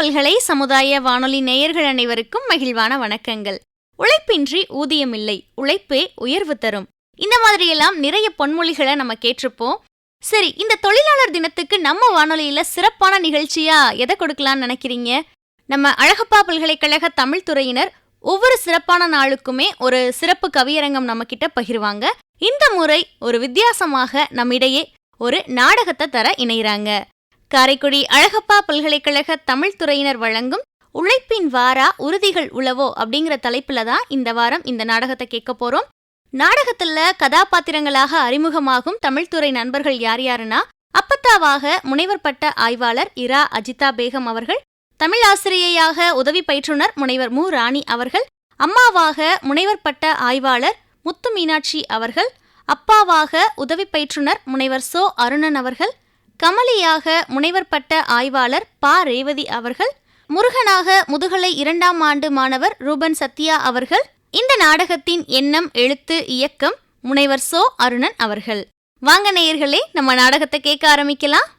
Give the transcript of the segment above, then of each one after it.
பல்கலை சமுதாய வானொலி நேயர்கள் அனைவருக்கும் மகிழ்வான வணக்கங்கள். உழைப்பின்றி ஊதியமில்லை, உழைப்பே உயர்வு தரும். இந்த மாதிரியெல்லாம் நிறைய பொன்மொழிகளை நம்ம கேட்டிருப்போம். சரி, இந்த தொழிலாளர் தினத்துக்கு நம்ம வானொலியில சிறப்பான நிகழ்ச்சியா எதை கொடுக்கலாம்னு நினைக்கிறீங்க? நம்ம அழகப்பா பல்கலைக்கழக தமிழ் துறையினர் ஒவ்வொரு சிறப்பான நாளுக்குமே ஒரு சிறப்பு கவியரங்கம் நம்ம கிட்ட பகிர்வாங்க. இந்த முறை ஒரு வித்தியாசமாக நம்மிடையே ஒரு நாடகத்தை தர இணைகிறாங்க. காரைக்குடி அழகப்பா பல்கலைக்கழக தமிழ் துறையினர் வழங்கும் உழைப்பின் வாரா உறுதிகள் உளவோ அப்படிங்கிற தலைப்புல தான் இந்த வாரம் இந்த நாடகத்தை கேட்க போறோம். நாடகத்துல கதாபாத்திரங்களாக அறிமுகமாகும் தமிழ்துறை நண்பர்கள் யார் யாருன்னா, அப்பத்தாவாக முனைவர் பட்ட ஆய்வாளர் இரா அஜிதா பேகம் அவர்கள், தமிழ் ஆசிரியையாக உதவி பயிற்றுனர் முனைவர் மு ராணி அவர்கள், அம்மாவாக முனைவர் பட்ட ஆய்வாளர் முத்து மீனாட்சி அவர்கள், அப்பாவாக உதவி பயிற்றுனர் முனைவர் சோ அருணன் அவர்கள், கமலியாக முனைவர் பட்ட ஆய்வாளர் பா ரேவதி அவர்கள், முருகனாக முதுகலை 2ஆம் ஆண்டு மாணவர் ரூபன் சத்யா அவர்கள். இந்த நாடகத்தின் எண்ணம், எழுத்து, இயக்கம் முனைவர் சோ அருணன் அவர்கள். வாங்க நேயர்களே, நம்ம நாடகத்தை கேட்க ஆரம்பிக்கலாம்.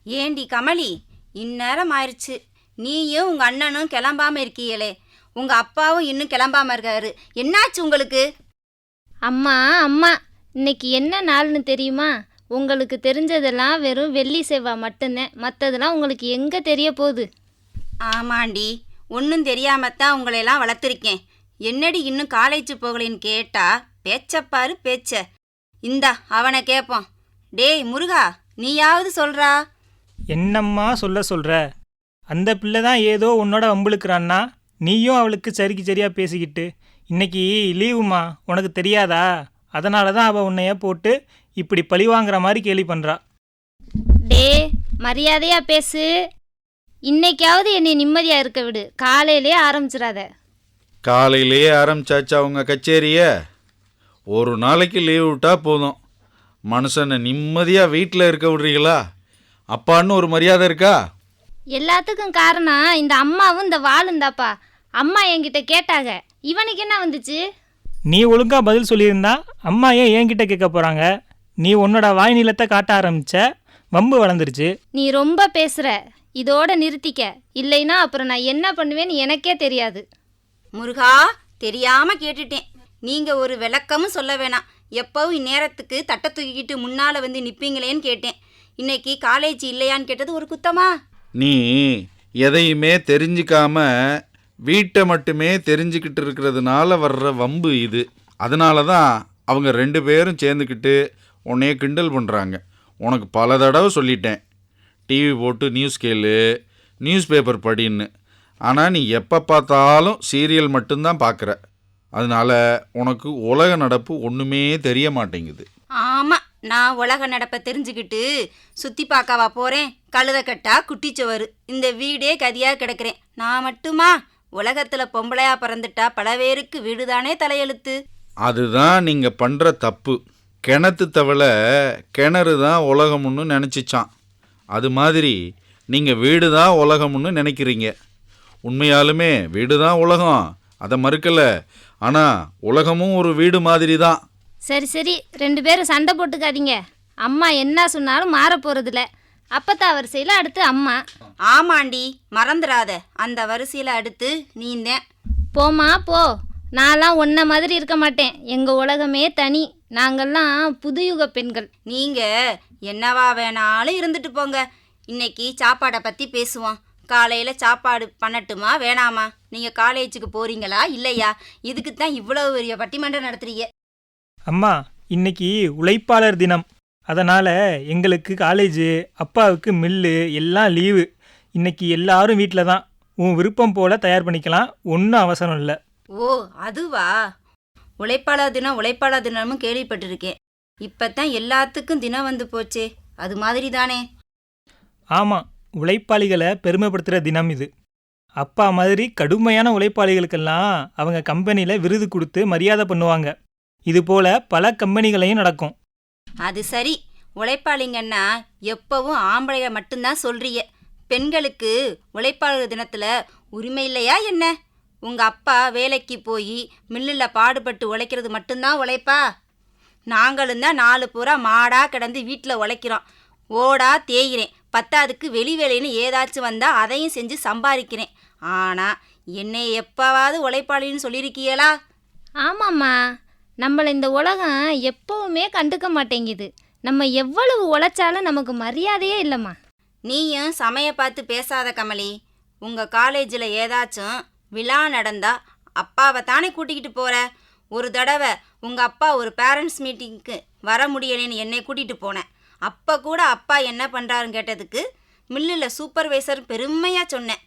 ஏண்டி கமலி, இந்நேரம் ஆயிடுச்சு, நீயும் உங்கள் அண்ணனும் கிளம்பாமல் இருக்கீங்களே, உங்கள் அப்பாவும் இன்னும் கிளம்பாமல் இருக்காரு. என்னாச்சு உங்களுக்கு? அம்மா அம்மா, இன்னைக்கு என்ன நாள்னு தெரியுமா? உங்களுக்கு தெரிஞ்சதெல்லாம் வெறும் வெள்ளி செவ்வாய் மட்டும்தான், மற்றதெல்லாம் உங்களுக்கு எங்கே தெரிய போகுது? ஆமாண்டி, ஒன்றும் தெரியாமத்தான் உங்களையெல்லாம் வளர்த்துருக்கேன். என்னடி இன்னும் காலேஜ் போகலின்னு கேட்டா பேச்சப்பாரு பேச்ச. இந்தா அவனை கேட்போம். டேய் முருகா, நீயாவது சொல்றா? என்னம்மா சொல்ற? அந்த பிள்ளை தான் ஏதோ உன்னோட வம்புழுக்கிறான்னா, நீயும் அவளுக்கு சரிக்கு சரியா பேசிக்கிட்டு. இன்னைக்கு லீவுமா, உனக்கு தெரியாதா? அதனால தான் அவள் உன்னைய போட்டு இப்படி பழி வாங்குற மாதிரி கேலி பண்ணுறா. டே, மரியாதையா பேசு. இன்னைக்காவது என்னை நிம்மதியா இருக்க விடு. காலையிலே ஆரம்பிச்சிடாத. காலையிலேயே ஆரம்பிச்சாச்சா அவங்க கச்சேரிய? ஒரு நாளைக்கு லீவ் விட்டா போதும். மனுஷனை நிம்மதியாக வீட்டில் இருக்க விடுறீங்களா? அப்பான்னு ஒரு மரியாதை இருக்கா? எல்லாத்துக்கும் காரணம் இந்த அம்மாவும் இந்த வாளுந்தாப்பா. அம்மா என்கிட்ட கேட்டாங்க, இவனுக்கு என்ன வந்துச்சு? நீ ஒழுங்கா பதில் சொல்லியிருந்தா அம்மா ஏன் என்கிட்ட கேட்க போகிறாங்க? நீ உன்னோட வாய் நீளத்தை காட்ட ஆரம்பிச்ச, வம்பு வளர்ந்துருச்சு. நீ ரொம்ப பேசுற, இதோட நிறுத்திக்க. இல்லைன்னா அப்புறம் நான் என்ன பண்ணுவேன்னு எனக்கே தெரியாது. முருகா, தெரியாமல் கேட்டுட்டேன். நீங்கள் ஒரு விளக்கமும் சொல்ல வேணாம். எப்பவும் இந்நேரத்துக்கு தட்டை தூக்கிக்கிட்டு முன்னால் வந்து நிற்பீங்களேன்னு கேட்டேன். இன்னைக்கு காலேஜ் இல்லையான்னு கேட்டது ஒரு குத்தமா? நீ எதையுமே தெரிஞ்சிக்காம வீட்டை மட்டுமே தெரிஞ்சுக்கிட்டு இருக்கிறதுனால வர்ற வம்பு இது. அதனால தான் அவங்க 2 பேரும் சேர்ந்துக்கிட்டு உன்னைய கிண்டல் பண்ணுறாங்க. உனக்கு பல தடவை சொல்லிட்டேன், டிவி போட்டு நியூஸ் கேளு, நியூஸ் பேப்பர் படின்னு. ஆனால் நீ எப்போ பார்த்தாலும் சீரியல் மட்டும்தான் பார்க்குற. அதனால உனக்கு உலக நடப்பு ஒன்றுமே தெரிய மாட்டேங்குது. ஆமாம், நான் உலக நடப்பை தெரிஞ்சுக்கிட்டு சுற்றி பார்க்கவா போகிறேன்? கழுத கட்டா குட்டிச்சவரு, இந்த வீடே கதியாக கிடக்கிறேன். நான் மட்டுமா? உலகத்தில் பொம்பளையாக பிறந்துட்டா பல பேருக்கு வீடு தானே தலையெழுத்து. அதுதான் நீங்கள் பண்ணுற தப்பு. கிணத்து தவளை கிணறு தான் உலகம்னு நினச்சிச்சான். அது மாதிரி நீங்கள் வீடு தான் உலகம்னு நினைக்கிறீங்க. உண்மையாலுமே வீடு தான் உலகம், அதை மறுக்கலை. ஆனால் உலகமும் ஒரு வீடு மாதிரி தான். சரி சரி, 2 பேரும் சண்டை போட்டுக்காதீங்க. அம்மா என்ன சொன்னாலும் மாற போகிறதில்ல. அப்பத்தா வரிசையில் அடுத்து அம்மா. ஆமாண்டி, மறந்துடாத, அந்த வரிசையில் அடுத்து நீந்தேன். போமா போ. நான்லாம் ஒன்றை மாதிரி இருக்க மாட்டேன். எங்கள் உலகமே தனி. நாங்கள்லாம் புதுயுக பெண்கள். நீங்கள் என்னவா வேணாலும் இருந்துட்டு போங்க. இன்னைக்கு சாப்பாடை பற்றி பேசுவோம். காலையில் சாப்பாடு பண்ணட்டுமா வேணாமா? நீங்கள் காலேஜுக்கு போகிறீங்களா இல்லையா? இதுக்கு தான் இவ்வளோ பெரிய பட்டிமன்றம் நடத்துறீங்க. அம்மா, இன்னைக்கு உழைப்பாளர் தினம். அதனால் எங்களுக்கு காலேஜு, அப்பாவுக்கு மில்லு எல்லாம் லீவு. இன்னைக்கு எல்லாரும் வீட்டில் தான். உன் விருப்பம் போல் தயார் பண்ணிக்கலாம், ஒன்றும் அவசரம் இல்லை. ஓ அதுவா? உழைப்பாளர் தினமும் கேள்விப்பட்டிருக்கேன். இப்போத்தான் எல்லாத்துக்கும் தினம் வந்து போச்சே, அது மாதிரி தானே? ஆமாம், உழைப்பாளிகளை பெருமைப்படுத்துகிற தினம் இது. அப்பா மாதிரி கடுமையான உழைப்பாளிகளுக்கெல்லாம் அவங்க கம்பெனியில் விருது கொடுத்து மரியாதை பண்ணுவாங்க. இது போல பல கம்பெனிகளையும் நடக்கும். அது சரி, உழைப்பாளிங்கன்னா எப்பவும் ஆம்பளைய மட்டும்தான் சொல்றிய. பெண்களுக்கு உழைப்பாளர் தினத்துல உரிமை இல்லையா என்ன? உங்க அப்பா வேலைக்கு போய் மில்லில் பாடுபட்டு உழைக்கிறது மட்டும்தான் உழைப்பா? நாங்களும் தான் 4 பூரா மாடா கிடந்து வீட்டில் உழைக்கிறோம். ஓடா தேய்கிறேன், பத்தாதுக்கு வெளி வேலைன்னு ஏதாச்சும் வந்தால் அதையும் செஞ்சு சம்பாதிக்கிறேன். ஆனால் என்னை எப்போவாவது உழைப்பாளின்னு சொல்லியிருக்கீங்களா? ஆமாம்மா, நம்மளை இந்த உலகம் எப்பவுமே கண்டுக்க மாட்டேங்குது. நம்ம எவ்வளவு உழைச்சாலும் நமக்கு மரியாதையே இல்லைம்மா. நீயும் சமய பார்த்து பேசாத கமலி. உங்கள் காலேஜில் ஏதாச்சும் விழா நடந்தா அப்பாவை தானே கூட்டிக்கிட்டு போகிற. ஒரு தடவை உங்கள் அப்பா ஒரு பேரண்ட்ஸ் மீட்டிங்க்கு வர முடியலைன்னு என்னை கூட்டிகிட்டு போனேன். அப்போ கூட அப்பா என்ன பண்ணுறாருன்னு கேட்டதுக்கு மில்லில் சூப்பர்வைசர் பெருமையாக சொன்னேன்.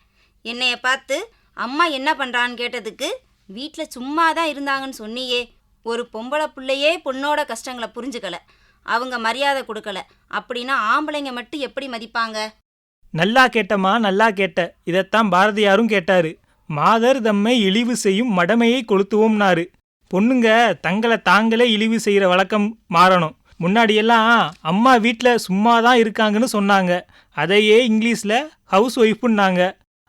என்னைய பார்த்து அம்மா என்ன பண்ணுறான்னு கேட்டதுக்கு வீட்டில் சும்மா தான் இருந்தாங்கன்னு சொன்னியே. ஒரு பொம்பளை பிள்ளையே பொண்ணோட கஷ்டங்களை புரிஞ்சுக்கல, அவங்க மரியாதை கொடுக்கல அப்படின்னா ஆம்பளைங்க மட்டும் எப்படி மதிப்பாங்க? நல்லா கேட்டம்மா, நல்லா கேட்ட. இதைத்தான் பாரதியாரும் கேட்டாரு. மாதர் தம்மை இழிவு செய்யும் மடமையை கொளுத்துவோம்னாரு. பொண்ணுங்க தங்களை தாங்களே இழிவு செய்கிற வழக்கம் மாறணும். முன்னாடியெல்லாம் அம்மா வீட்டில் சும்மா தான் இருக்காங்கன்னு சொன்னாங்க. அதையே இங்கிலீஷில் ஹவுஸ் ஒய்ஃபுன்னாங்க.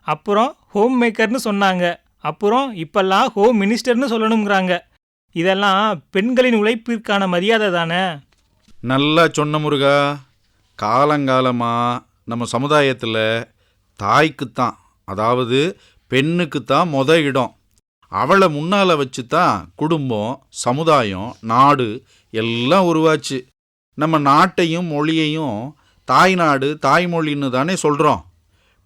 அப்புறம் ஹோம் மேக்கர்னு சொன்னாங்க. அப்புறம் இப்பெல்லாம் ஹோம் மினிஸ்டர்னு சொல்லணுங்கிறாங்க. இதெல்லாம் பெண்களின் உழைப்பிற்கான மரியாதை தானே? நல்லா சொன்ன முருகா. காலங்காலமாக நம்ம சமுதாயத்தில் தாய்க்குத்தான், அதாவது பெண்ணுக்குத்தான் இடம். அவளை முன்னால் வச்சு தான் குடும்பம், சமுதாயம், நாடு எல்லாம் உருவாச்சு. நம்ம நாட்டையும் மொழியையும் தாய்நாடு தாய்மொழின்னு தானே சொல்கிறோம்.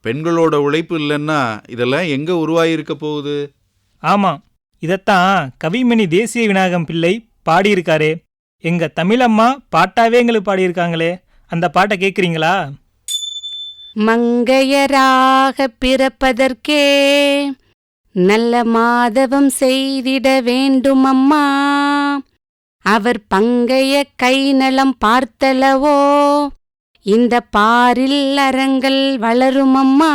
பெண்களோட உழைப்பு இல்லைன்னா இதெல்லாம் எங்கே உருவாகியிருக்க போகுது? ஆமாம், இதைத்தான் கவிமணி தேசிய விநாயகம் பிள்ளை பாடியிருக்காரே. எங்க தமிழம்மா பாட்டாவே எங்களுக்கு பாடியிருக்காங்களே, அந்த பாட்டை கேட்குறீங்களா? மங்கையராக பிறப்பதற்கே நல்ல மாதவம் செய்திட வேண்டும் அம்மா. அவர் பங்கைய கை நலம் பார்த்தலவோ இந்த பாரில் அரங்கள் வளரும் அம்மா.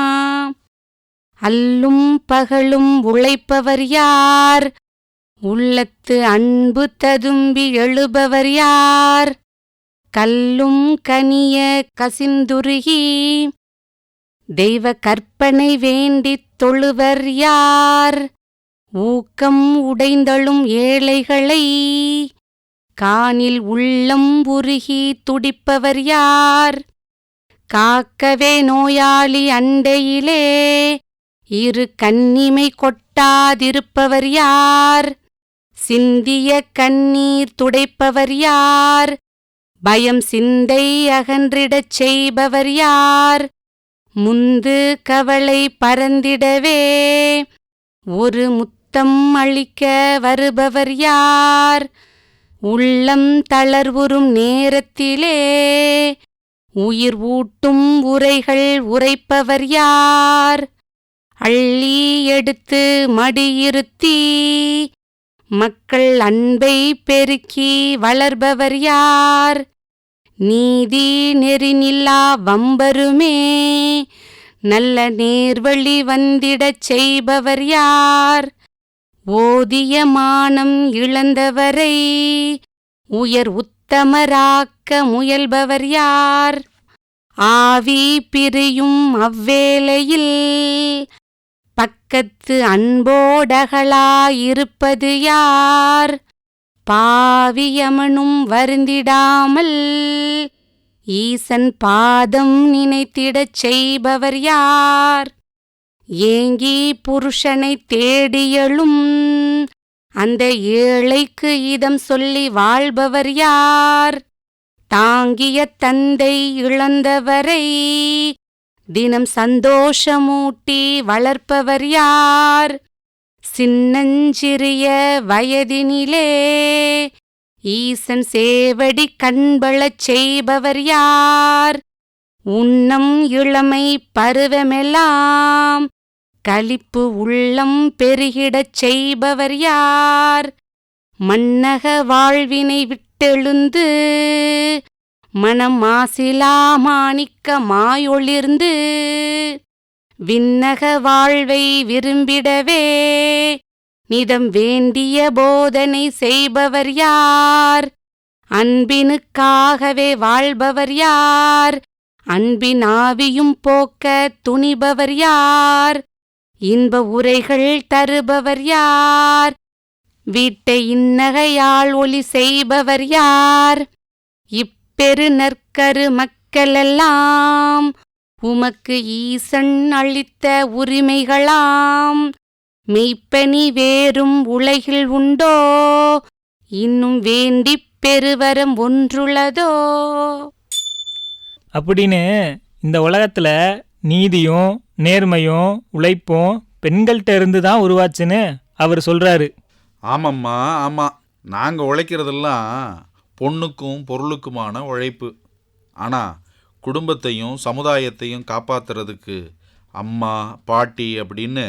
அல்லும் பகலும் உழைப்பவர் யார், உள்ளத்து அன்பு ததும்பி எழுபவர் யார். கல்லும் கனிய கசிந்துருகி தெய்வ கற்பனை வேண்டித் தொழுவர் யார். ஊக்கம் உடைந்தழும் ஏழைகளை காணில் உள்ளம் உருகி துடிப்பவர் யார். காக்கவே நோயாளி அண்டையிலே இரு கண்ணிமை கொட்டாதிருப்பவர் யார். சிந்திய கண்ணீர் துடைப்பவர் யார். பயம் சிந்தை அகன்றிடச் செய்பவர் யார். முந்து கவலை பறந்திடவே ஒரு முத்தம் அளிக்க வருபவர் யார். உள்ளம் தளர்வுறும் நேரத்திலே உயிர் ஊட்டும் உரைகள் உரைப்பவர் யார். அள்ளி எடுத்து மடியிருத்தி மக்கள் அன்பை பெருக்கி வளர்பவர் யார். நீதி நெறிநில்லா வம்பருமே நல்ல நேர்வழி வந்திடச் செய்பவர் யார். ஓதிய மானம் இழந்தவரை உயர் உத்தமராக்க முயல்பவர் யார். ஆவி பிரியும் அவ்வேளையில் பக்கத்து அன்போடகளாயிருப்பது யார். பாவியமனும் வருந்திடாமல் ஈசன் பாதம் நினைத்திடச் செய்பவர் யார். ஏங்கி புருஷனை தேடியலும் அந்த ஏழைக்கு இதம் சொல்லி வாழ்பவர் யார். தாங்கிய தந்தை இழந்தவரை தினம் சந்தோஷமூட்டி வளர்ப்பவர் யார். சின்னஞ்சிறிய வயதினிலே ஈசன் சேவடி கண்பளச் செய்பவர் யார். உன்னம் இளமை பருவமெல்லாம் களிப்பு உள்ளம் பெருகிடச் செய்பவர் யார். மன்னக வாழ்வினை விட்டெழுந்து மனம் மாசிலா மாணிக்க மாயொளிர்ந்து விண்ணக வாழ்வை விரும்பிடவே நிதம் வேண்டிய போதனை செய்பவர் யார்? அன்பினுக்காகவே வாழ்பவர் யார்? அன்பின் ஆவியும் போக்க துணிபவர் யார்? இன்ப உரைகள் தருபவர் யார்? வீட்டை இன்னகையால் ஒளி செய்பவர் யார்? இப்பெரு நற்கரு மக்களெல்லாம் உமக்கு ஈசன் அளித்த உரிமைகளாம். மெய்ப்பனி வேறும் உலகில் உண்டோ? இன்னும் வேண்டிப் பெருவரம் ஒன்றுள்ளதோ? அப்படின்னு இந்த உலகத்தில் நீதியும் நேர்மையும் உழைப்பும் பெண்கள்கிட்ட இருந்து தான் உருவாச்சுன்னு அவர் சொல்கிறாரு. ஆமாம்மா, ஆமாம். நாங்கள் உழைக்கிறதெல்லாம் பொண்ணுக்கும் பொருளுக்குமான உழைப்பு. ஆனால் குடும்பத்தையும் சமுதாயத்தையும் காப்பாற்றுறதுக்கு அம்மா பாட்டி அப்படின்னு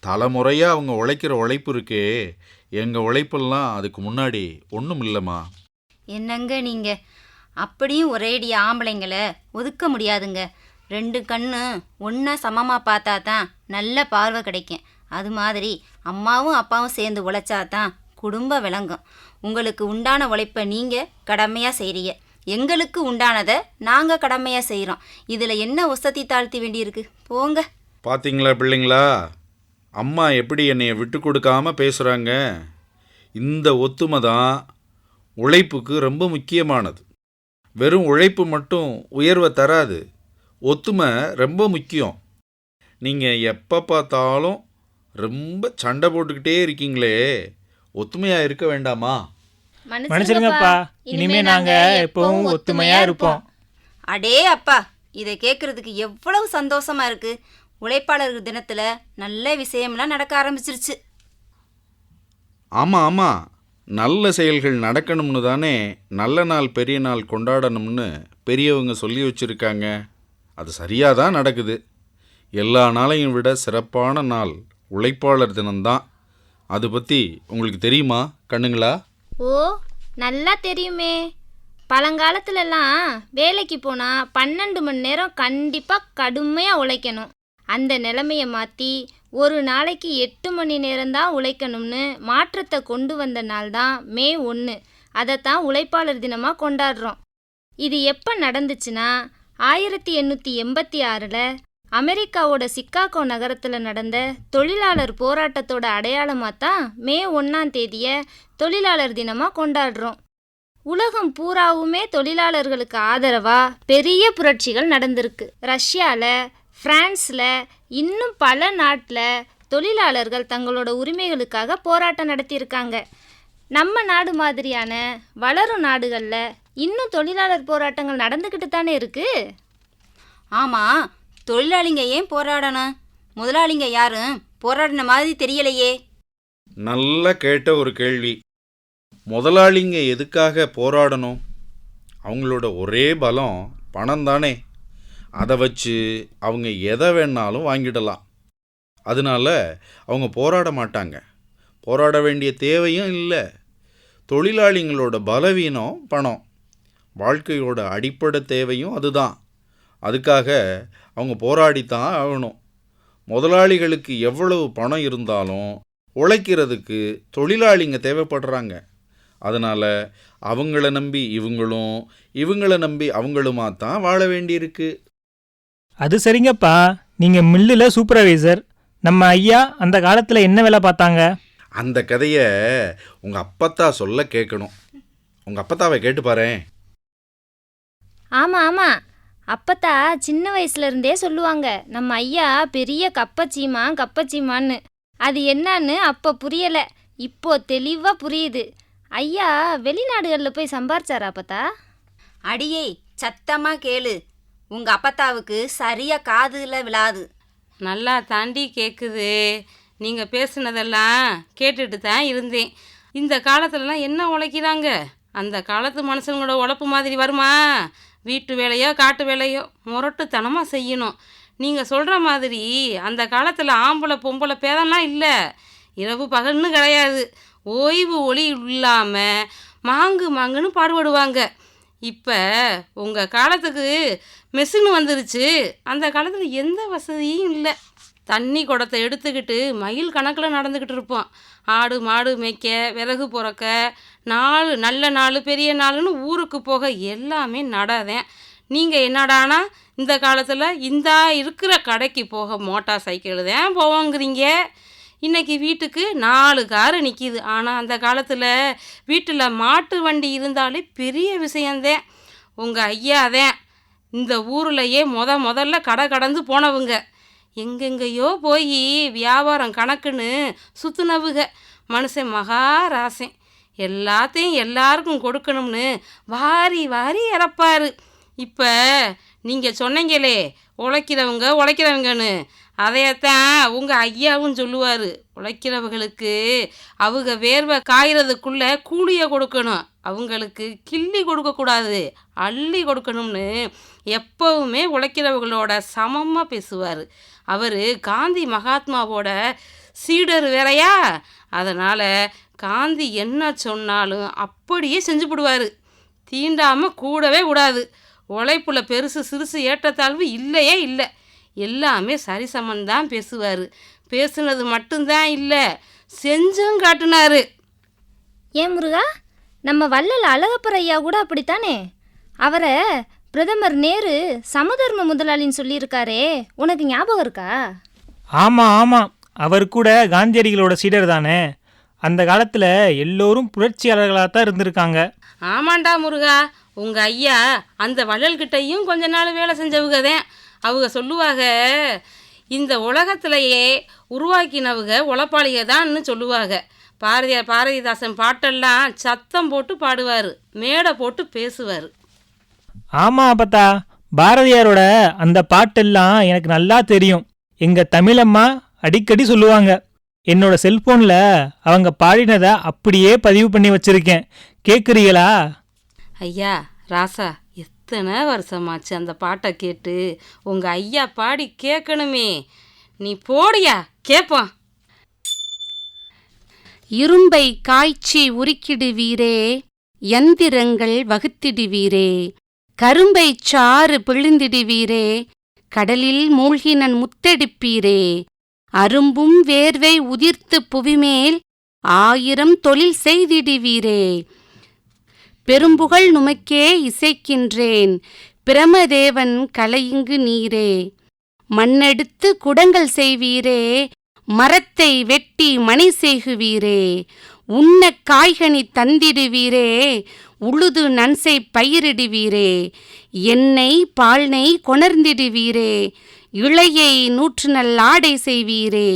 தலைமுறையாக அவங்க உழைக்கிற உழைப்பு இருக்கே, எங்கள் உழைப்பெல்லாம் அதுக்கு முன்னாடி ஒன்றும் இல்லைம்மா. என்னங்க நீங்க அப்படியும் ஒரேடி ஆம்பளைங்களை ஒதுக்க முடியாதுங்க. 2 கண்ணு ஒன்றா சமமாக பார்த்தா தான் நல்ல பார்வை கிடைக்கும். அது மாதிரி அம்மாவும் அப்பாவும் சேர்ந்து உழைச்சா தான் குடும்பம் விளங்கும். உங்களுக்கு உண்டான உழைப்பை நீங்கள் கடமையாக செய்கிறீங்க, எங்களுக்கு உண்டானதை நாங்கள் கடமையாக செய்கிறோம். இதில் என்ன வசதி தாழ்த்தி வேண்டியிருக்கு? போங்க. பார்த்தீங்களா பிள்ளைங்களா, அம்மா எப்படி என்னைய விட்டு கொடுக்காம பேசுகிறாங்க. இந்த ஒத்துமை தான் உழைப்புக்கு ரொம்ப முக்கியமானது. வெறும் உழைப்பு மட்டும் உயர்வை தராது, ஒத்துமை ரொம்ப முக்கியம். நீங்கள் எப்போ பார்த்தாலும் ரொம்ப சண்டை போட்டுக்கிட்டே இருக்கீங்களே, ஒத்துமையாக இருக்க வேண்டாமா? மன்னிச்சிருங்கப்பா, இனிமே நாங்கள் எப்பவும் ஒத்துமையாக இருப்போம். அடே அப்பா, இதை கேட்குறதுக்கு எவ்வளவு சந்தோஷமா இருக்கு. உழைப்பாளர்கள் தினத்தில் நல்ல விஷயம்லாம் நடக்க ஆரம்பிச்சிருச்சு. ஆமாம் ஆமாம், நல்ல செயல்கள் நடக்கணும்னு தானே நல்ல நாள் பெரிய நாள் கொண்டாடணும்னு பெரியவங்க சொல்லி வச்சுருக்காங்க. அது சரியாக தான் நடக்குது. எல்லா நாளையும் விட சிறப்பான நாள் உழைப்பாளர் தினம்தான். அது பற்றி உங்களுக்கு தெரியுமா கண்ணுங்களா? ஓ, நல்லா தெரியுமே. பழங்காலத்துலலாம் வேலைக்கு போனால் 12 மணி நேரம் கண்டிப்பாக கடுமையாக உழைக்கணும். அந்த நிலைமையை மாற்றி ஒரு நாளைக்கு 8 மணி நேரம்தான் உழைக்கணும்னு மாற்றத்தை கொண்டு வந்த நாள் தான் மே 1. அதைத்தான் உழைப்பாளர் தினமாக கொண்டாடுறோம். இது எப்போ நடந்துச்சுன்னா 1886 அமெரிக்காவோட சிக்காகோ நகரத்தில் நடந்த தொழிலாளர் போராட்டத்தோட அடையாளமாக தான் மே 1ஆம் தேதியை தொழிலாளர் தினமாக கொண்டாடுறோம். உலகம் பூராவுமே தொழிலாளர்களுக்கு ஆதரவாக பெரிய புரட்சிகள் நடந்திருக்கு. ரஷ்யாவில், பிரான்ஸில், இன்னும் பல நாட்டில் தொழிலாளர்கள் தங்களோட உரிமைகளுக்காக போராட்டம் நடத்தியிருக்காங்க. நம்ம நாடு மாதிரியான வளரும் நாடுகளில் இன்னும் தொழிலாளர் போராட்டங்கள் நடந்துக்கிட்டு தானே இருக்கு. ஆமாம், தொழிலாளிங்க ஏன் போராடணும்? முதலாளிங்க யாரும் போராடின மாதிரி தெரியலையே. நல்லா கேட்ட ஒரு கேள்வி. முதலாளிங்க எதுக்காக போராடணும்? அவங்களோட ஒரே பலம் பணம் தானே. அதை வச்சு அவங்க எதை வேணாலும் வாங்கிடலாம். அதனால அவங்க போராட மாட்டாங்க, போராட வேண்டிய தேவையும் இல்லை. தொழிலாளிங்களோட பலவீனம் பணம், வாழ்க்கையோட அடிப்படை தேவையும் அதுதான். அதுக்காக அவங்க போராடித்தான் ஆகணும். முதலாளிகளுக்கு எவ்வளவு பணம் இருந்தாலும் உழைக்கிறதுக்கு தொழிலாளிங்க தேவைப்படுறாங்க. அதனால் அவங்கள நம்பி இவங்களும், இவங்கள நம்பி அவங்களுமா தான் வாழ வேண்டியிருக்கு. அது சரிங்கப்பா, நீங்கள் மில்லில் சூப்பர்வைசர். நம்ம ஐயா அந்த காலத்தில் என்ன வேலை பார்த்தாங்க? அந்த கதையை உங்கள் அப்பத்தா சொல்ல கேட்கணும். உங்கள் அப்பத்தாவை கேட்டு பாரேன். ஆமாம் ஆமாம், அப்பத்தா சின்ன வயசுலேருந்தே சொல்லுவாங்க, நம்ம ஐயா பெரிய கப்பச்சீமான்னு. அது என்னன்னு அப்போ புரியலை, இப்போ தெளிவாக புரியுது. ஐயா வெளிநாடுகளில் போய் சம்பாரிச்சாரா அப்பத்தா? அடியே சத்தமாக கேளு, உங்கள் அப்பத்தாவுக்கு சரியாக காதில் விழாது. நல்லா தாண்டி கேட்குது. நீங்கள் பேசுனதெல்லாம் கேட்டுட்டு தான் இருந்தேன். இந்த காலத்துலலாம் என்ன உழைக்கிறாங்க? அந்த காலத்து மனுஷங்களோட உழைப்பு மாதிரி வருமா? வீட்டு வேலையோ காட்டு வேலையோ முரட்டுத்தனமாக செய்யணும். நீங்கள் சொல்கிற மாதிரி அந்த காலத்தில் ஆம்பளை பொம்பளை பேதம்லாம் இல்லை. இரவு பகல்னு கிடையாது. ஓய்வு ஒளி இல்லாமல் மாங்குன்னு பாடுபடுவாங்க. இப்போ உங்கள் காலத்துக்கு மெஷின் வந்துருச்சு. அந்த காலத்தில் எந்த வசதியும் இல்லை. தண்ணி குடத்தை எடுத்துக்கிட்டு மைல் கணக்கில் நடந்துக்கிட்டு இருப்போம். ஆடு மாடு மேய்க்க, விறகு பொறக்க, நாள் நல்ல நாள் பெரிய நாள்னு ஊருக்கு போக எல்லாமே நடதேன். நீங்கள் என்னடானா இந்த காலத்தில் இந்த இருக்கிற கடைக்கு போக மோட்டார் சைக்கிள் தான் போவோங்கிறீங்க. இன்றைக்கி வீட்டுக்கு 4 காரு நிற்கிது. ஆனால் அந்த காலத்தில் வீட்டில் மாட்டு வண்டி இருந்தாலே பெரிய விஷயந்தேன். உங்கள் ஐயாதான் இந்த ஊர்லையே முதல்ல கடை கடந்து போனவுங்க. எங்கெங்கேயோ போய் வியாபாரம் கணக்குன்னு சுற்றுனவுக. மனுஷன் மகாராசன். எல்லாத்தையும் எல்லாருக்கும் கொடுக்கணும்னு வாரி வாரி இறப்பார். இப்போ நீங்கள் சொன்னீங்களே உழைக்கிறவங்கன்னு, அதையத்தான் உங்கள் ஐயாவும் சொல்லுவார். உழைக்கிறவங்களுக்கு அவங்க வேர்வை காய்கிறதுக்குள்ளே கூலியை கொடுக்கணும். அவங்களுக்கு கிள்ளி கொடுக்கக்கூடாது, அள்ளி கொடுக்கணும்னு எப்போவுமே உழைக்கிறவங்களோட சமமாக பேசுவார். அவர் காந்தி மகாத்மாவோட சீடர் வேறையா. அதனால் காந்தி என்ன சொன்னாலும் அப்படியே செஞ்சுவிடுவார். தீண்டாமல் கூடவே கூடாது. உழைப்புல பெருசு சிறுசு ஏற்றத்தாழ்வு இல்லையே இல்லை. எல்லாமே சரிசமந்தான் பேசுவார். பேசுனது மட்டும்தான் இல்லை, செஞ்சும் காட்டினார். ஏன் முருகா, நம்ம வள்ளல் அழகப்பர் ஐயா கூட அப்படித்தானே? அவரை பிரதமர் நேரு சமதர்ம முதலாளின்னு சொல்லியிருக்காரே, உனக்கு ஞாபகம் இருக்கா? ஆமாம் ஆமாம், அவர் கூட காந்தியடிகளோட சீடர் தானே. அந்த காலத்தில் எல்லோரும் புரட்சியாளர்களாக தான் இருந்திருக்காங்க. ஆமாண்டா முருகா, உங்கள் ஐயா அந்த வள்ளல்கிட்டையும் கொஞ்ச நாள் வேலை செஞ்சவுகதேன். அவங்க சொல்லுவாங்க, இந்த உலகத்திலேயே உருவாக்கினவுக உழைப்பாளிக தான்னு சொல்லுவாங்க. பாரதிதாசன் பாட்டெல்லாம் சத்தம் போட்டு பாடுவார், மேடை போட்டு பேசுவார். ஆமாம் அப்பத்தா, பாரதியாரோட அந்த பாட்டெல்லாம் எனக்கு நல்லா தெரியும். எங்கள் தமிழம்மா அடிக்கடி சொல்லுவாங்க. என்னோட செல்ஃபோனில் அவங்க பாடினதை அப்படியே பதிவு பண்ணி வச்சுருக்கேன். கேட்குறீங்களா? ஐயா ராசா, எத்தனை வருஷமாச்சு அந்த பாட்டை கேட்டு. உங்கள் ஐயா பாடி கேட்கணுமே. நீ போடியா கேட்பான். இரும்பை காய்ச்சி உருக்கிடுவீரே, யந்திரங்கள் வகுத்திடுவீரே, கரும்பை சாறு பிழிந்திடுவீரே, கடலில் மூழ்கினன் முத்தெடுப்பீரே, அரும்பும் வேர்வை உதிர்த்து புவிமேல் 1000 தொழில் செய்திடுவீரே, பெரும்புகழ் நுமக்கே இசைக்கின்றேன், பிரமதேவன் கலையிங்கு நீரே, மண்ணெடுத்து குடங்கள் செய்வீரே, மரத்தை வெட்டி மணி செய்குவீரே, உண்ண காய்கனி தந்திடுவீரே, உழுது நன்சை பயிரிடுவீரே, எண்ணெய் பால்னை கொணர்ந்திடுவீரே, இளையை 100 நல்லாடை செய்வீரே,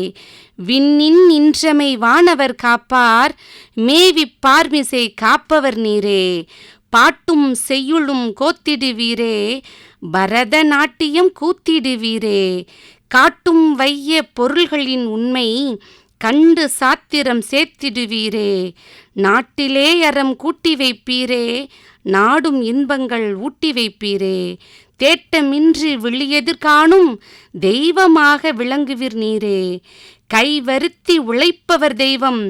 விண்ணின் இன்றமை வானவர் காப்பார், மேவி பார்மிசை காப்பவர் நீரே, பாட்டும் செய்யுளும் கோத்திடுவீரே, பரத நாட்டியம் கூத்திடுவீரே, காட்டும் வைய பொருள்களின் உண்மை கண்டு சாத்திரம் சேர்த்திடுவீரே, நாட்டிலே அறம் கூட்டி வைப்பீரே, நாடும் இன்பங்கள் ஊட்டி வைப்பீரே, தேட்டமின்றி விழியெதிர்காணும் தெய்வமாக விளங்குவீர் நீரே, கைவருத்தி உழைப்பவர் தெய்வம்,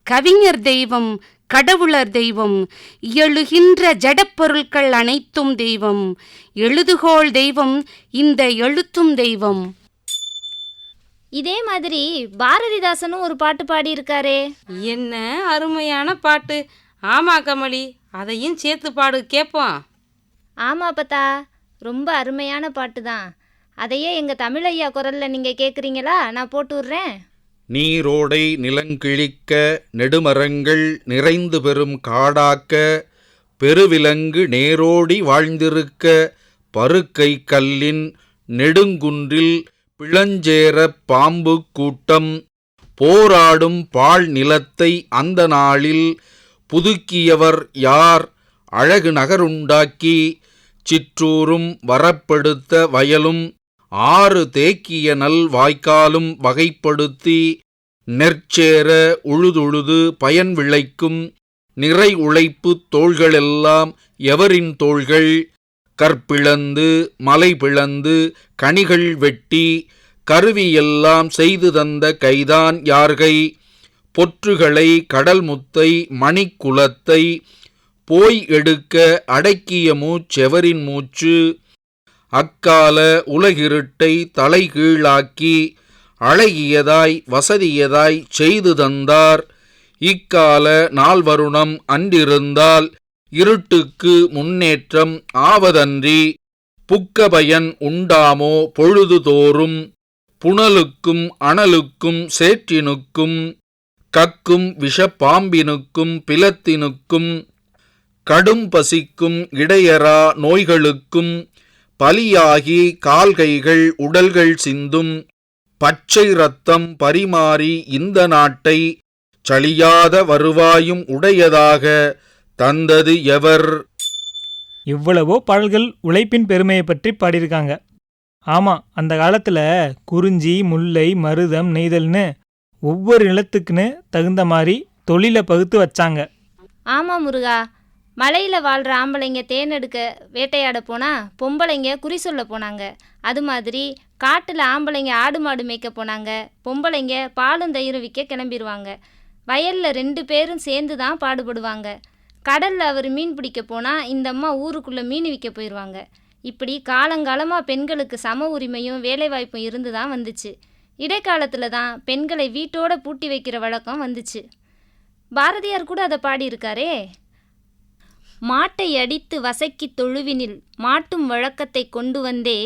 கவிஞர் தெய்வம், கடவுளர் தெய்வம், எழுகின்ற ஜடப்பொருட்கள் அனைத்தும் தெய்வம், எழுதுகோள் தெய்வம், இந்த எழுத்தும் தெய்வம். இதே மாதிரி பாரதிதாசனும் ஒரு பாட்டு பாடியிருக்காரே. என்ன அருமையான பாட்டு. ஆமா கமலி, அதையும் சேர்த்து பாடு கேட்போம். ஆமா அப்பத்தா, ரொம்ப அருமையான பாட்டு தான். அதையே எங்கள் தமிழையா குரலில் நீங்கள் கேட்குறீங்களா? நான் போட்டு விட்றேன். நீரோடை நிலங்கிழிக்க, நெடுமரங்கள் நிறைந்து பெறும் காடாக்க, பெருவிலங்கு நேரோடி வாழ்ந்திருக்க, பருக்கை கல்லின் நெடுங்குன்றில் பிளஞ்சேரப் பாம்பு கூட்டம், போராடும் பாழ் நிலத்தை அந்த நாளில் புதுக்கியவர் யார், அழகு நகருண்டாக்கி சிற்றூரும் வரப்படுத்த வயலும், 6 தேக்கிய நல் வாய்க்காலும் வகைப்படுத்தி, நெற்சேர உழுதுழுது பயன் விளைக்கும் நிறை உழைப்பு தோள்களெல்லாம் எவரின் தோள்கள், கற்பிளந்து மலை பிளந்து கனிகள் வெட்டி கருவியெல்லாம் செய்து தந்த கைதான் யார்கை, பொற்றுகளை கடல் முத்தை மணிக்குலத்தை போய் எடுக்க அடக்கிய மூச்செவரின் மூச்சு. அக்கால உலகிருட்டை தலைகீழாக்கி அழகியதாய் வசதியதாய் செய்து தந்தார். இக்கால நால்வருணம் அன்றிருந்தால் இருட்டுக்கு முன்னேற்றம் ஆவதன்றி புக்கபயன் உண்டாமோ பொழுதுதோறும். புனலுக்கும் அனலுக்கும் சேற்றினுக்கும் கக்கும் விஷப்பாம்பினுக்கும் பிலத்தினுக்கும் கடும் பசிக்கும் இடையரா நோய்களுக்கும் பலியாகி கால்கைகள் உடல்கள் சிந்தும். பச்சை இரத்தம் பரிமாறி இந்த நாட்டை சலியாத வருவாயும் உடையதாக தந்தது எவர்? இவ்வளவோ பாடல்கள் உழைப்பின் பெருமையை பற்றி பாடியிருக்காங்க. ஆமாம், அந்த காலத்தில் குறிஞ்சி, முல்லை, மருதம், நெய்தல்னு ஒவ்வொரு நிலத்துக்குன்னு தகுந்த மாதிரி தொழிலை பகுத்து வச்சாங்க. ஆமாம் முருகா, மலையில் வாழ்கிற ஆம்பளைங்க தேனெடுக்க வேட்டையாட போனால் பொம்பளைங்க குறி சொல்ல போனாங்க. அது மாதிரி காட்டில் ஆம்பளைங்க ஆடு மாடு மேய்க்க போனாங்க, பொம்பளைங்க பாலும் தயிரும் விற்க கிளம்பிடுவாங்க. வயலில் 2 பேரும் சேர்ந்து தான் பாடுபடுவாங்க. கடலில் அவர் மீன் பிடிக்க போனால் இந்த அம்மா ஊருக்குள்ளே மீன் விற்க போயிடுவாங்க. இப்படி காலங்காலமாக பெண்களுக்கு சம உரிமையும் வேலைவாய்ப்பும் இருந்து தான் வந்துச்சு. இடைக்காலத்தில் தான் பெண்களை வீட்டோட பூட்டி வைக்கிற வழக்கம் வந்துச்சு. பாரதியார் கூட அதை பாடியிருக்காரே. மாட்டை அடித்து வசக்கி தொழுவினில் மாட்டும் வழக்கத்தை கொண்டு வந்தே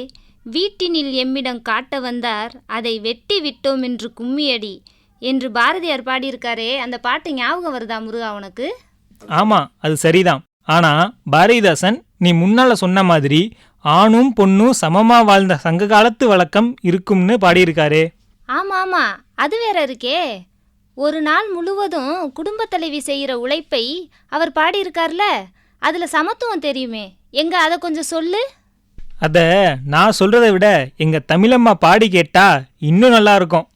வீட்டினில் எம்மிடம் காட்ட வந்தார் அதை வெட்டி விட்டோம் என்று கும்மியடி என்று பாரதியார் பாடியிருக்காரே. அந்த பாட்டு ஞாபகம் வருதா முருகா உனக்கு? ஆமாம், அது சரிதான். ஆனால் பாரதிதாசன் நீ முன்னால் சொன்ன மாதிரி ஆணும் பொண்ணும் சமமாக வாழ்ந்த சங்க காலத்து வழக்கம் இருக்கும்னு பாடியிருக்காரே. ஆமாம் ஆமாம், அது வேற இருக்கே. ஒரு நாள் முழுவதும் குடும்பத் தலைவி செய்கிற உழைப்பை அவர் பாடியிருக்கார்ல, அதில் சமத்துவம் தெரியுமே. எங்க அதை கொஞ்சம் சொல்லு. அதை நான் சொல்கிறத விட எங்கள் தமிழம்மா பாடி கேட்டா இன்னும் நல்லா இருக்கும்.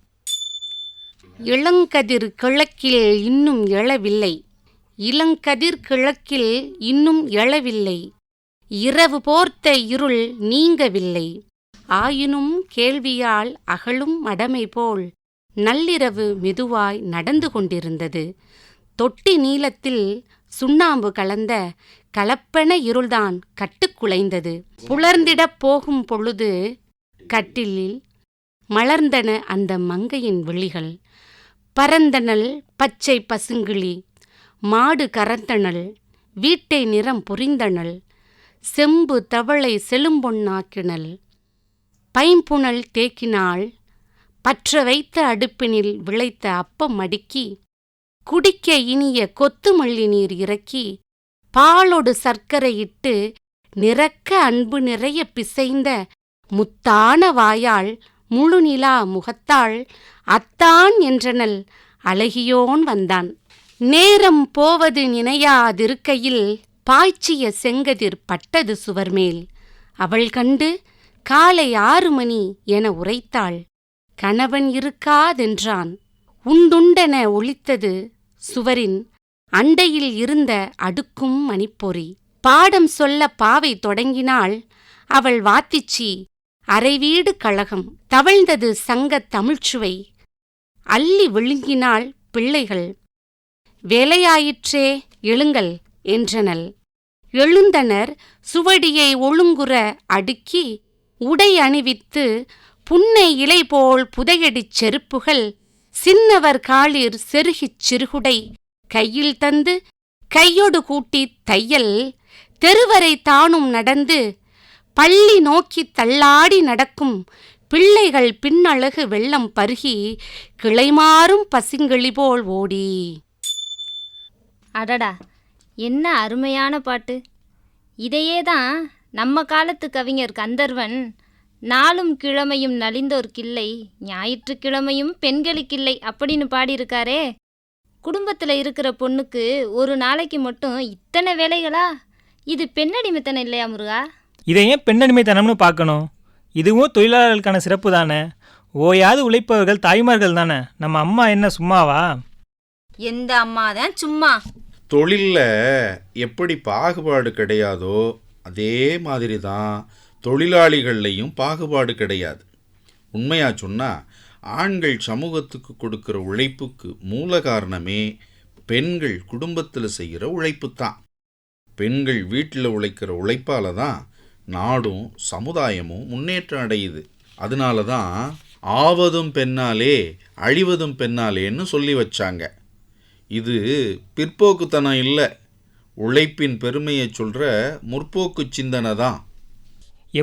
இளங்கதிர் கிழக்கில் இன்னும் எழவில்லை, இளங்கதிர் கிழக்கில் இன்னும் எழவில்லை, இரவு போர்த்த இருள் நீங்கவில்லை, ஆயினும் கேள்வியால் அகலும் மடமை போல் நள்ளிரவு மெதுவாய் நடந்து கொண்டிருந்தது. தொட்டி நீளத்தில் சுண்ணாம்பு கலந்த கலப்பென இருள்தான் கட்டுக்குலைந்தது. புலர்ந்திடப் போகும் பொழுது கட்டிலில் மலர்ந்தன அந்த மங்கையின் விழிகள். பரந்தனல் பச்சை பசுங்கிளி, மாடு கறந்தனள், வீட்டை நிறம் புரிந்தனள், செம்பு தவளை செலும்பொன்னாக்கினள், பைம்புணல் தேக்கினாள், பற்ற வைத்த அடுப்பினில் விளைத்த அப்பம் அடுக்கி, குடிக்க இனிய கொத்துமல்லி நீர் இறக்கி, பாலொடு சர்க்கரையிட்டு நிறக்க அன்பு நிறைய பிசைந்த முத்தான வாயாள் முழுநிலா முகத்தாள் அத்தான் என்றனள் அழகியோன் வந்தான். நேரம் போவது நினையாதிருக்கையில் பாய்ச்சிய செங்கதிர் பட்டது சுவர்மேல். அவள் கண்டு காலை 6 மணி என உரைத்தாள். கணவன் இருக்காதென்றான். உண்டுண்டென ஒலித்தது சுவரின் அண்டையில் இருந்த அடுக்கும் மணிப்பொறி. பாடம் சொல்ல பாவை தொடங்கினாள் அவள் வாத்திச்சி. அரைவீடு கழகம் தவழ்ந்தது சங்கத் தமிழ்ச்சுவை. அள்ளி விழுங்கினாள் பிள்ளைகள். வேலையாயிற்றே, எழுங்கள் என்றனள். எழுந்தனர். சுவடியை ஒழுங்குற அடுக்கி உடை அணிவித்து புன்னை இலை போல் புதையடிச் செருப்புகள் சின்னவர் காலிற் செருகிச் சிறுகுடை கையில் தந்து கையொடு கூட்டித் தையல் தெருவரை தானும் நடந்து பள்ளி நோக்கித் தள்ளாடி நடக்கும் பிள்ளைகள் பின்னழகு வெள்ளம் பருகி கிளைமாறும் பசிங்கிளி போல் ஓடி. அடடா, என்ன அருமையான பாட்டு! இதையே தான் நம்ம காலத்து கவிஞர் கந்தர்வன் நாளும் கிழமையும் நலிந்தோர்க்கில்லை, ஞாயிற்றுக்கிழமையும் பெண்களுக்கில்லை அப்படின்னு பாடியிருக்காரே. குடும்பத்தில் இருக்கிற பொண்ணுக்கு ஒரு நாளைக்கு மட்டும் இத்தனை வேலைகளா? இது பெண்ணடிமைத்தனம் இல்லையா முருகா? இதை ஏன் பெண்ணடிமைத்தனம்னு பார்க்கணும்? இதுவும் தொழிலாளர்களுக்கான சிறப்பு தானே. ஓயாது உழைப்பவர்கள் தாய்மார்கள் தானே. நம்ம அம்மா என்ன சும்மாவா? எந்த அம்மா தான் சும்மா? தொழிலில் எப்படி பாகுபாடு கிடையாதோ அதே மாதிரி தான் தொழிலாளிகள்லையும் பாகுபாடு கிடையாது. உண்மையாக சொன்னால் ஆண்கள் சமூகத்துக்கு கொடுக்குற உழைப்புக்கு மூல காரணமே பெண்கள் குடும்பத்தில் செய்கிற உழைப்பு தான். பெண்கள் வீட்டில் உழைக்கிற உழைப்பால் தான் நாடும் சமுதாயமும் முன்னேற்றம் அடையுது. அதனால தான் ஆவதும் பெண்ணாலே அழிவதும் பெண்ணாலேன்னு சொல்லி வச்சாங்க. இது பிற்போக்குத்தனம் இல்லை, உழைப்பின் பெருமையை சொல்கிற முற்போக்கு சிந்தனை தான்.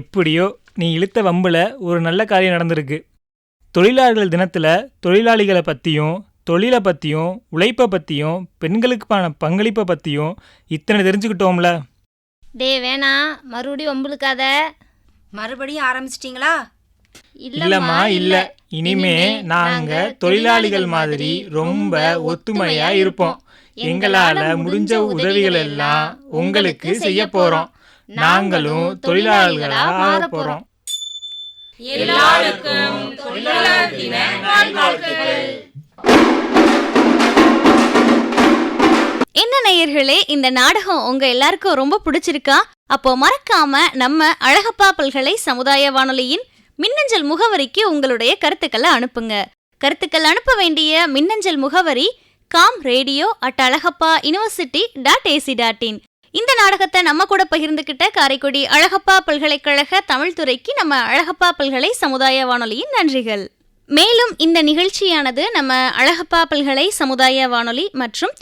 எப்படியோ நீ இழுத்த வம்பில் ஒரு நல்ல காரியம் நடந்திருக்கு. தொழிலாளர்கள் தினத்தில் தொழிலாளிகளை பற்றியும் தொழிலை பற்றியும் உழைப்பை பற்றியும் பெண்களுக்கான பங்களிப்பை பற்றியும் இத்தனை தெரிஞ்சுக்கிட்டோம்ல. டே வேணா மறுபடியும் வம்புழுக்காத. மறுபடியும் ஆரம்பிச்சிட்டிங்களா? இல்லம்மா இல்லை, இனிமே நாங்க தொழிலாளிகள் மாதிரி ரொம்ப ஒத்துமையா இருப்போம். எங்களால முடிஞ்ச உதவிகள் எல்லாம் உங்களுக்கு செய்ய போறோம். நாங்களும் தொழிலாளர்களா மாற போறோம். எல்லாருக்கும் தொழிலாளர் தின நல்வாழ்த்துக்கள். என்ன நேயர்களே, இந்த நாடகம் உங்க எல்லாருக்கும் ரொம்ப பிடிச்சிருக்கா? அப்போ மறக்காம நம்ம அழகப்பா பல்கலை சமுதாய வானொலியின் மின்னஞ்சல் முகவரிக்கு உங்களுடைய கருத்துக்களை அனுப்புங்க. கருத்துக்கள் அனுப்ப வேண்டிய மின்னஞ்சல் முகவரி comradio@alagappauniversity.ac.in. இந்த நாடகத்தை நம்ம கூட பகிர்ந்துகிட்ட காரைக்குடி அழகப்பா பல்கலைக்கழக தமிழ் துறைக்கு நம்ம அழகப்பா பல்கலை சமுதாய வானொலியின் நன்றிகள். மேலும் இந்த நிகழ்ச்சியானது நம்ம அழகப்பா பல்கலை சமுதாய வானொலி மற்றும்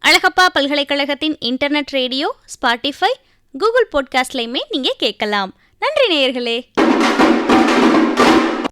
அழகப்பா பல்கலைக்கழகத்தின் இன்டர்நெட் ரேடியோ, ஸ்பாட்டிஃபை, கூகுள் பாட்காஸ்ட்லையுமே நீங்கள் கேட்கலாம். நன்றி நேயர்களே.